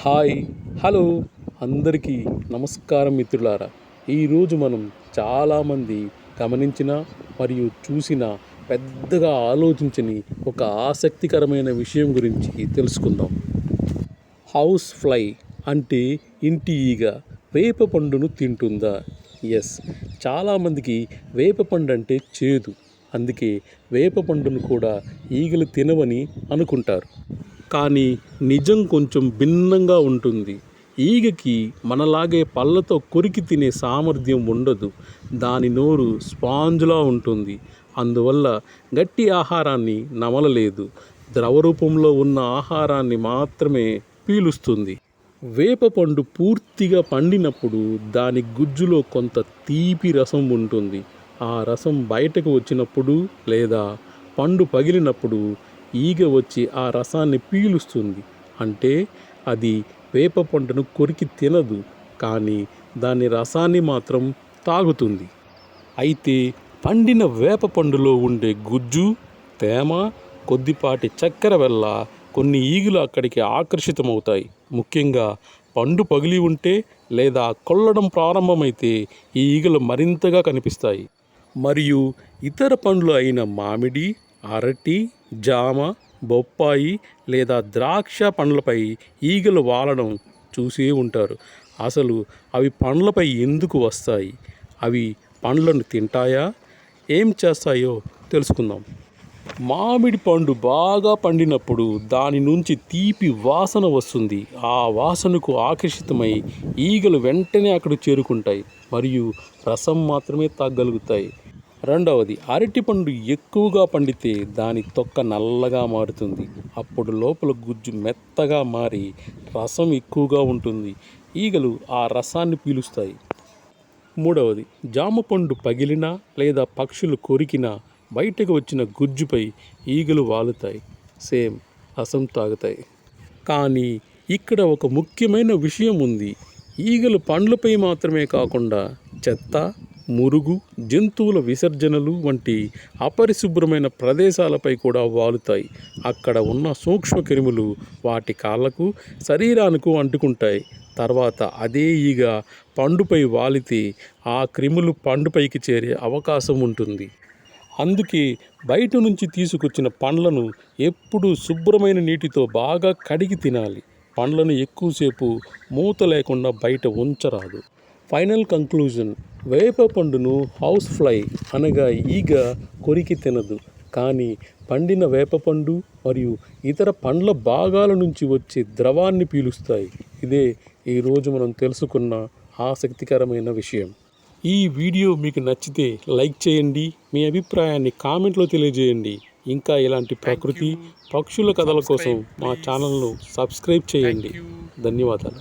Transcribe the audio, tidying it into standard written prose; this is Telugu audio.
హాయ్ హలో అందరికీ నమస్కారం మిత్రులారా. ఈరోజు మనం చాలామంది గమనించిన మరియు చూసిన పెద్దగా ఆలోచించని ఒక ఆసక్తికరమైన విషయం గురించి తెలుసుకుందాం. హౌస్ ఫ్లై అంటే ఇంటి ఈగ వేప పండును తింటుందా? ఎస్, చాలామందికి వేప పండు అంటే చేదు, అందుకే వేప పండును కూడా ఈగలు తినవని అనుకుంటారు. కానీ నిజం కొంచెం భిన్నంగా ఉంటుంది. ఈగకి మనలాగే పళ్ళతో కొరికి తినే సామర్థ్యం ఉండదు. దాని నోరు స్పాంజ్లా ఉంటుంది. అందువల్ల గట్టి ఆహారాన్ని నమలలేదు. ద్రవ రూపంలో ఉన్న ఆహారాన్ని మాత్రమే పీలుస్తుంది. వేప పండు పూర్తిగా పండినప్పుడు దాని గుజ్జులో కొంత తీపి రసం ఉంటుంది. ఆ రసం బయటకు వచ్చినప్పుడు లేదా పండు పగిలినప్పుడు ఈగ వచ్చి ఆ రసాన్ని పీలుస్తుంది. అంటే అది వేప పండును కొరికి తినదు, కానీ దాని రసాన్ని మాత్రం తాగుతుంది. అయితే పండిన వేప పండులో ఉండే గుజ్జు, తేమ, కొద్దిపాటి చక్కెర వల్ల కొన్ని ఈగలు అక్కడికి ఆకర్షితమవుతాయి. ముఖ్యంగా పండు పగిలి ఉంటే లేదా కొల్లడం ప్రారంభమైతే ఈ ఈగలు మరింతగా కనిపిస్తాయి. మరియు ఇతర పండ్లు అయిన మామిడి, అరటి, జామ, బొప్పాయి లేదా ద్రాక్ష పండ్లపై ఈగలు వాలడం చూసే ఉంటారు. అసలు అవి పండ్లపై ఎందుకు వస్తాయి? అవి పండ్లను తింటాయా? ఏం చేస్తాయో తెలుసుకుందాం. మామిడి పండు బాగా పండినప్పుడు దాని నుంచి తీపి వాసన వస్తుంది. ఆ వాసనకు ఆకర్షితమై ఈగలు వెంటనే అక్కడికి చేరుకుంటాయి మరియు రసం మాత్రమే తాగలుగుతాయి. రెండవది, అరటిపండు ఎక్కువగా పండితే దాని తొక్క నల్లగా మారుతుంది. అప్పుడు లోపల గుజ్జు మెత్తగా మారి రసం ఎక్కువగా ఉంటుంది. ఈగలు ఆ రసాన్ని పీలుస్తాయి. మూడవది, జామపండు పగిలినా లేదా పక్షులు కొరికినా బయటకు వచ్చిన గుజ్జుపై ఈగలు వాలుతాయి. సేమ్ రసం తాగుతాయి. కానీ ఇక్కడ ఒక ముఖ్యమైన విషయం ఉంది. ఈగలు పండ్లపై మాత్రమే కాకుండా చెత్త, మురుగు, జంతువుల విసర్జనలు వంటి అపరిశుభ్రమైన ప్రదేశాలపై కూడా వాలుతాయి. అక్కడ ఉన్న సూక్ష్మ క్రిములు వాటి కాళ్ళకు, శరీరానికి అంటుకుంటాయి. తర్వాత అదే ఈగ పండుపై వాలితే ఆ క్రిములు పండుపైకి చేరే అవకాశం ఉంటుంది. అందుకే బయట నుంచి తీసుకొచ్చిన పండ్లను ఎప్పుడూ శుభ్రమైన నీటితో బాగా కడిగి తినాలి. పండ్లను ఎక్కువసేపు మూత లేకుండా బయట ఉంచరాదు. ఫైనల్ కంక్లూజన్, వేప పండును హౌస్ ఫ్లై అనగా ఈగ కొరికి తినదు, కానీ పండిన వేపపండు మరియు ఇతర పండ్ల భాగాల నుంచి వచ్చే ద్రవాన్ని పీలుస్తాయి. ఇదే ఈరోజు మనం తెలుసుకున్న ఆసక్తికరమైన విషయం. ఈ వీడియో మీకు నచ్చితే లైక్ చేయండి. మీ అభిప్రాయాన్ని కామెంట్లో తెలియజేయండి. ఇంకా ఇలాంటి ప్రకృతి, పక్షుల కథల కోసం మా ఛానల్ను సబ్స్క్రైబ్ చేయండి. ధన్యవాదాలు.